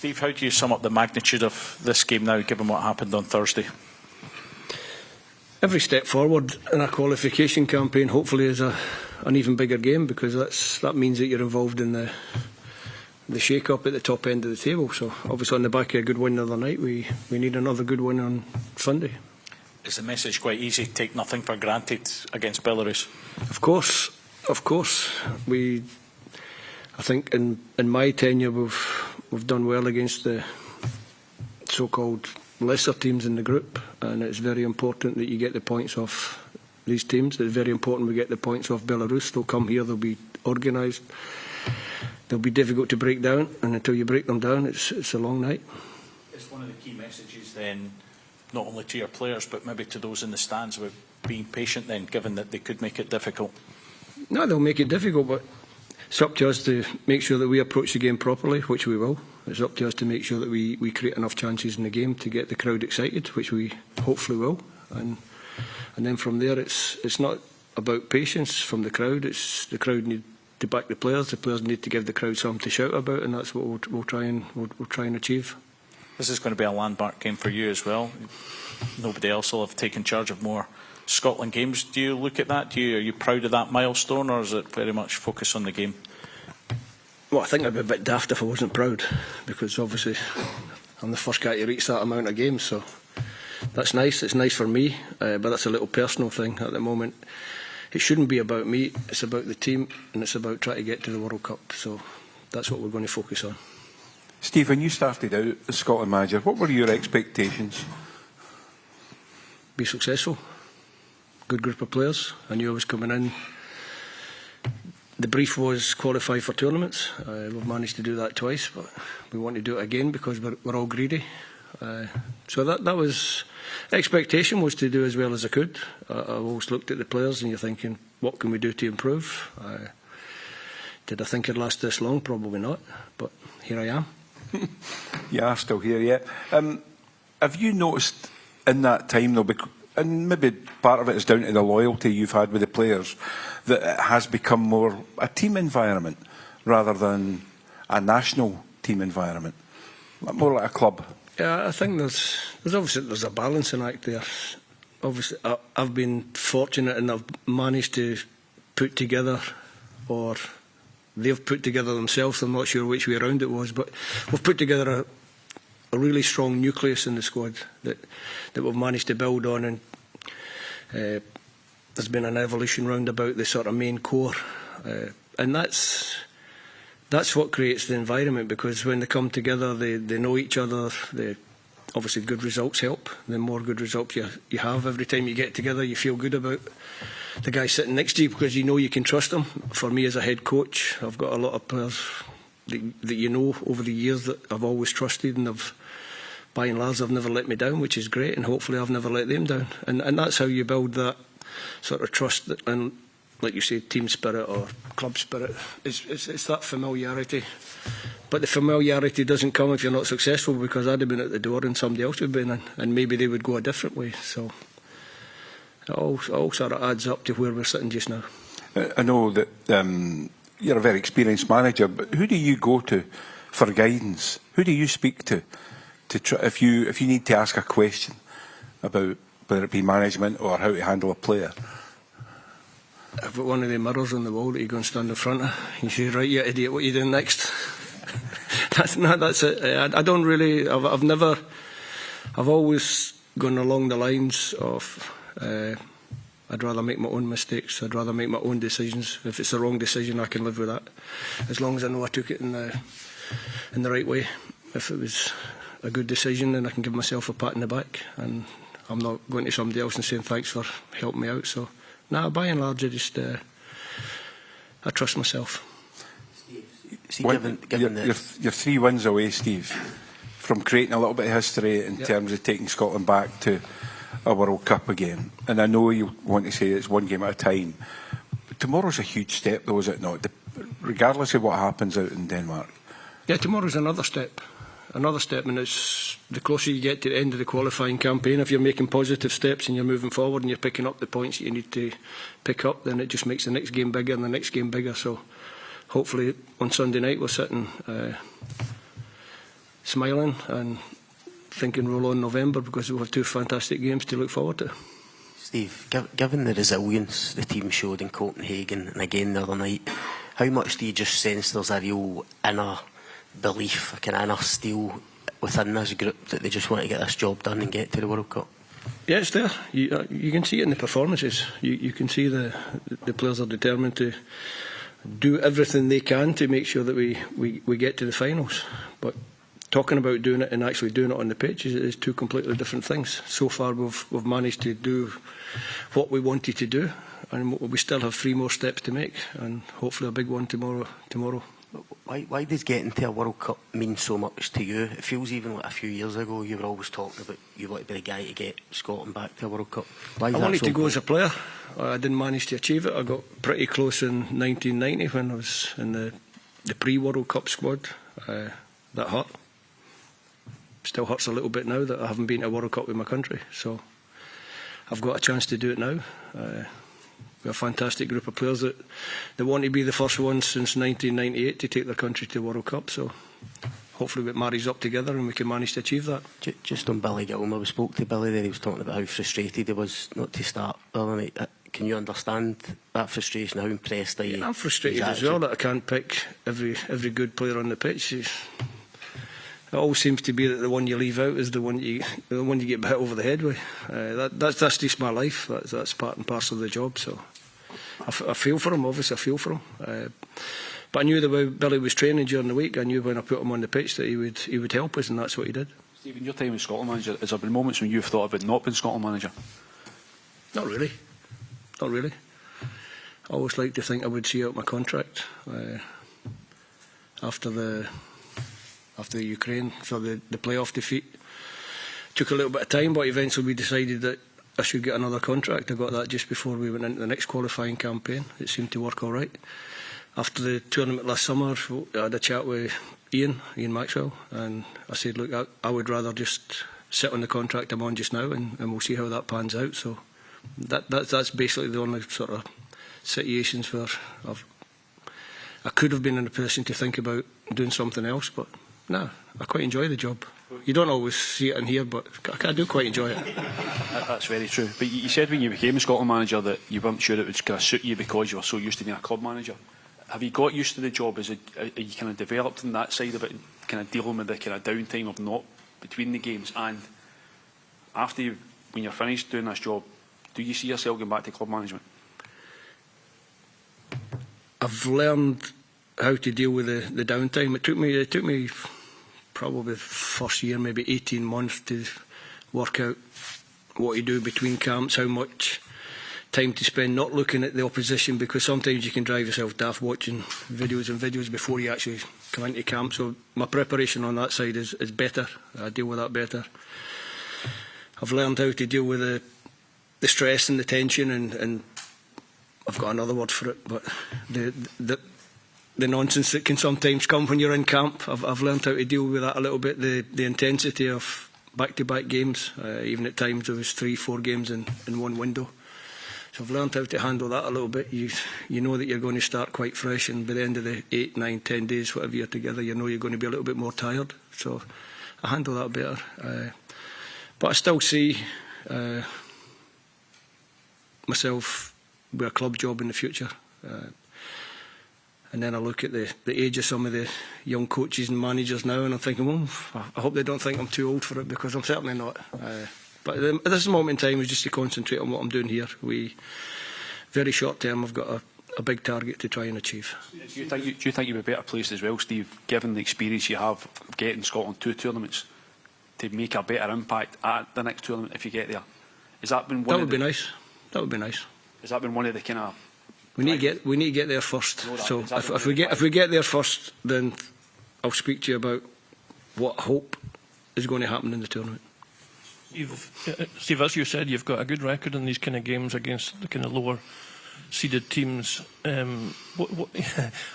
Steve, how do you sum up the magnitude of this game now, given what happened on Thursday? Every step forward in a qualification campaign hopefully is an even bigger game, because that means that you're involved in the shake-up at the top end of the table. So obviously on the back of a good win the other night, we need another good win on Sunday. Is the message quite easy? Take nothing for granted against Belarus? Of course. I think in my tenure we've done well against the so-called lesser teams in the group, and it's very important that you get the points off these teams. It's very important we get the points off Belarus. They'll come here, they'll be organised, they'll be difficult to break down, and until you break them down, it's a long night. It's one of the key messages then, not only to your players but maybe to those in the stands, about being patient then, given that they could make it difficult. No, they'll make it difficult, but it's up to us to make sure that we approach the game properly, which we will. It's up to us to make sure that we create enough chances in the game to get the crowd excited, which we hopefully will. And then from there, it's not about patience from the crowd. It's the crowd need to back the players need to give the crowd something to shout about, and that's what we'll try and achieve. This is going to be a landmark game for you as well. Nobody else will have taken charge of more Scotland games. Do you look at that? Are you proud of that milestone, or is it very much focused on the game? Well, I think I'd be a bit daft if I wasn't proud, because obviously I'm the first guy to reach that amount of games, so that's nice. It's nice for me, but that's a little personal thing at the moment. It shouldn't be about me, it's about the team, and it's about trying to get to the World Cup, so that's what we're going to focus on. Steve, when you started out as Scotland manager, what were your expectations? Be successful. Good group of players. I knew I was coming in. The brief was qualify for tournaments. We've managed to do that twice, but we want to do it again because we're all greedy. So that was expectation, was to do as well as I could. I always looked at the players and you're thinking, what can we do to improve? Did I think it'd last this long? Probably not, but here I am. You are still here, yeah. Have you noticed in that time, though, and maybe part of it is down to the loyalty you've had with the players, that it has become more a team environment rather than a national team environment, more like a club? Yeah, I think there's obviously a balancing act there. Obviously, I've been fortunate and I've managed to put together, or they've put together themselves, I'm not sure which way around it was, but we've put together a really strong nucleus in the squad that we've managed to build on, and there's been an evolution round about the sort of main core, and that's what creates the environment, because when they come together they know each other. Obviously good results help. The more good results you have every time you get together, you feel good about the guy sitting next to you because you know you can trust him. For me as a head coach, I've got a lot of players that you know over the years that I've always trusted, and by and large, I've never let me down, which is great, and hopefully I've never let them down. And that's how you build that sort of trust, and like you say, team spirit or club spirit. It's that familiarity. But the familiarity doesn't come if you're not successful, because I'd have been at the door and somebody else would have been in, and maybe they would go a different way. So it all sort of adds up to where we're sitting just now. I know that you're a very experienced manager, but who do you go to for guidance? Who do you speak to try, if you need to ask a question about whether it be management or how to handle a player? I've got one of the mirrors on the wall that you go and stand in front of. You say, right, you idiot, what are you doing next? That's it. I don't really. I've always gone along the lines of I'd rather make my own mistakes. I'd rather make my own decisions. If it's the wrong decision, I can live with that, as long as I know I took it in the right way. If it was a good decision, then I can give myself a pat in the back, and I'm not going to somebody else and saying thanks for helping me out. So, by and large, I trust myself. You're 3 wins away, Steve, from creating a little bit of history in terms of taking Scotland back to a World Cup again. And I know you want to say it's one game at a time, but tomorrow's a huge step, though, is it not? Regardless of what happens out in Denmark. Yeah, tomorrow's another step, and it's the closer you get to the end of the qualifying campaign. If you're making positive steps and you're moving forward and you're picking up the points that you need to pick up, then it just makes the next game bigger and the next game bigger. So hopefully on Sunday night we're sitting smiling and thinking roll on November, because we'll have 2 fantastic games to look forward to. Steve, given the resilience the team showed in Copenhagen and again the other night, how much do you just sense there's a real inner belief, a kind of inner steel within this group that they just want to get this job done and get to the World Cup? Yeah, it's there. You can see it in the performances. You can see the players are determined to do everything they can to make sure that we get to the finals. But talking about doing it and actually doing it on the pitch is 2 completely different things. So far we've managed to do what we wanted to do, and we still have 3 more steps to make, and hopefully a big one tomorrow. Why does getting to a World Cup mean so much to you? It feels even like a few years ago you were always talking about you want to be the guy to get Scotland back to a World Cup. Why is I that wanted so to go as a important? player. I didn't manage to achieve it. I got pretty close in 1990 when I was in the pre-World Cup squad. That hurt. Still hurts a little bit now that I haven't been to a World Cup with my country. So I've got a chance to do it now. We're a fantastic group of players that want to be the first ones since 1998 to take their country to the World Cup. So hopefully it marries up together and we can manage to achieve that. Just on Billy Gilmour, we spoke to Billy there. He was talking about how frustrated he was not to start the other night. Can you understand that frustration? How impressed are you? Yeah, I'm frustrated as well that I can't pick every good player on the pitch. It always seems to be that the one you leave out is the one you get hit over the head with. That's just my life. That's part and parcel of the job. So I feel for him. Obviously, I feel for him. But I knew the way Billy was training during the week. I knew when I put him on the pitch that he would help us, and that's what he did. Stephen, your time as Scotland manager, has there been moments when you've thought about not being Scotland manager? Not really. Not really. I always like to think I would see out my contract after the Ukraine, so the playoff defeat. Took a little bit of time, but eventually we decided that I should get another contract. I got that just before we went into the next qualifying campaign. It seemed to work all right. After the tournament last summer, I had a chat with Ian Maxwell, and I said, look, I would rather just sit on the contract I'm on just now, and we'll see how that pans out. So that's basically the only sort of situations where I could have been in a position to think about doing something else, but no, I quite enjoy the job. You don't always see it in here, but I do quite enjoy it. That's very true. But you said when you became Scotland manager that you weren't sure it would kind of suit you because you were so used to being a club manager. Have you got used to the job? Are you kind of developed in that side of it, kind of dealing with the kind of downtime of not between the games? And after when you're finished doing this job, do you see yourself going back to club management? I've learned how to deal with the downtime. It took me probably the first year, maybe 18 months to work out what you do between camps, how much time to spend not looking at the opposition, because sometimes you can drive yourself daft watching videos and videos before you actually come into camp. So my preparation on that side is better. I deal with that better. I've learned how to deal with the stress and the tension, and I've got another word for it, but the nonsense that can sometimes come when you're in camp. I've learned how to deal with that a little bit. The intensity of back-to-back games, even at times there was 3-4 games in one window. So I've learned how to handle that a little bit. You know that you're going to start quite fresh, and by the end of the 8, 9, 10 days, whatever you're together, you know you're going to be a little bit more tired. So I handle that better. But I still see myself with a club job in the future. And then I look at the age of some of the young coaches and managers now, and I'm thinking, well, I hope they don't think I'm too old for it, because I'm certainly not. But at this moment in time is just to concentrate on what I'm doing here. Very short term, I've got a big target to try and achieve. Do you think you'd be better placed as well, Steve, given the experience you have of getting Scotland to tournaments, to make a better impact at the next tournament if you get there? Has that been one? That would be nice. That would be nice. Has that been one of the kind of? We need to get there first. So if we get there first, then I'll speak to you about what I hope is going to happen in the tournament. Steve, as you said, you've got a good record in these kind of games against the kind of lower seeded teams.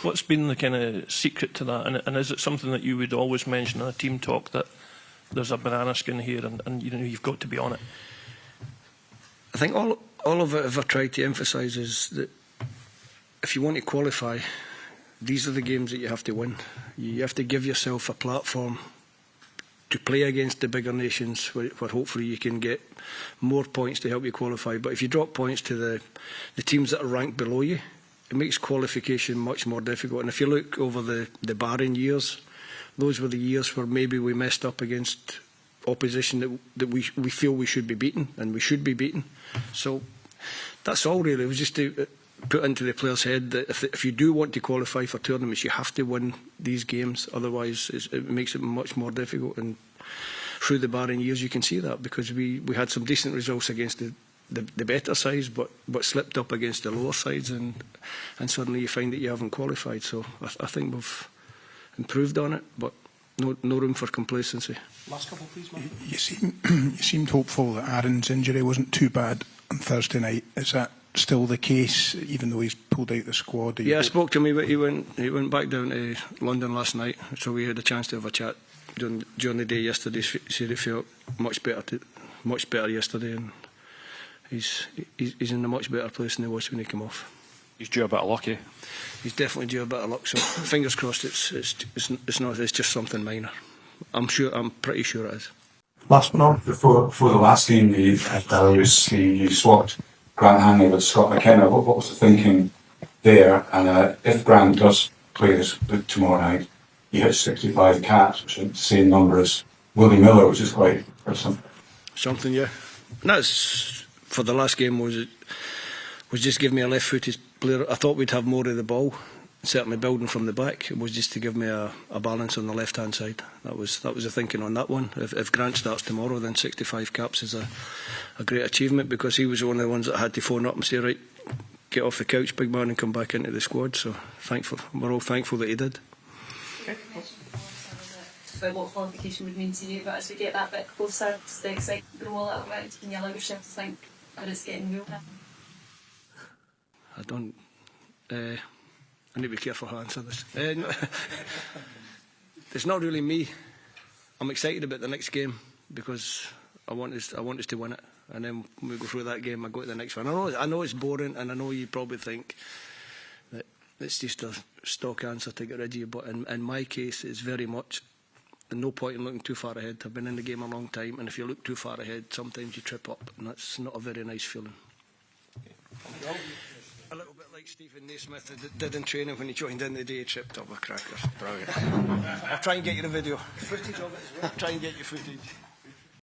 What's been the kind of secret to that? And is it something that you would always mention in a team talk, that there's a banana skin here and you've got to be on it? I think all of it I've tried to emphasise is that if you want to qualify, these are the games that you have to win. You have to give yourself a platform to play against the bigger nations, where hopefully you can get more points to help you qualify. But if you drop points to the teams that are ranked below you, it makes qualification much more difficult. And if you look over the barren years, those were the years where maybe we messed up against opposition that we feel we should be beaten, and we should be beaten. So that's all really. It was just to put into the player's head that if you do want to qualify for tournaments, you have to win these games. Otherwise, it makes it much more difficult. And through the barren years, you can see that, because we had some decent results against the better sides, but slipped up against the lower sides, and suddenly you find that you haven't qualified. So I think we've improved on it, but no room for complacency. Last couple, please, Mark. You seemed hopeful that Aaron's injury wasn't too bad on Thursday night. Is that still the case, even though he's pulled out the squad? Yeah, I spoke to him. He went back down to London last night, so we had a chance to have a chat during the day yesterday. He said he felt much better yesterday, and he's in a much better place than he was when he came off. He's due a bit of luck, eh? He's definitely due a bit of luck. So fingers crossed. It's just something minor. I'm pretty sure it is. Last one on before the last game at Belarus, you swapped Grant Hanley with Scott McKenna. What was the thinking there? And if Grant does play this tomorrow night, he hits 65 caps, which is the same number as Willie Miller, which is quite something. Yeah. And that's for the last game. Was just give me a left-footed player. I thought we'd have more of the ball, certainly building from the back. It was just to give me a balance on the left-hand side. That was the thinking on that one. If Grant starts tomorrow, then 65 caps is a great achievement, because he was one of the ones that had to phone up and say, right, get off the couch, big man, and come back into the squad. So we're all thankful that he did. About what qualification would mean to you, but as we get that bit closer, does the excitement grow a little bit? Can you allow yourself to think that it's getting real now? I don't. I need to be careful how I answer this. It's not really me. I'm excited about the next game, because I want us to win it, and then when we go through that game, I go to the next one. I know it's boring, and I know you probably think that it's just a stock answer to get rid of you, but in my case, it's very much no point in looking too far ahead. I've been in the game a long time, and if you look too far ahead, sometimes you trip up, and that's not a very nice feeling. A little bit like Stephen Naismith did in training when he joined in the day, he tripped up a cracker. Brilliant. I'll try and get you the video. Footage of it as well. I'll try and get you footage.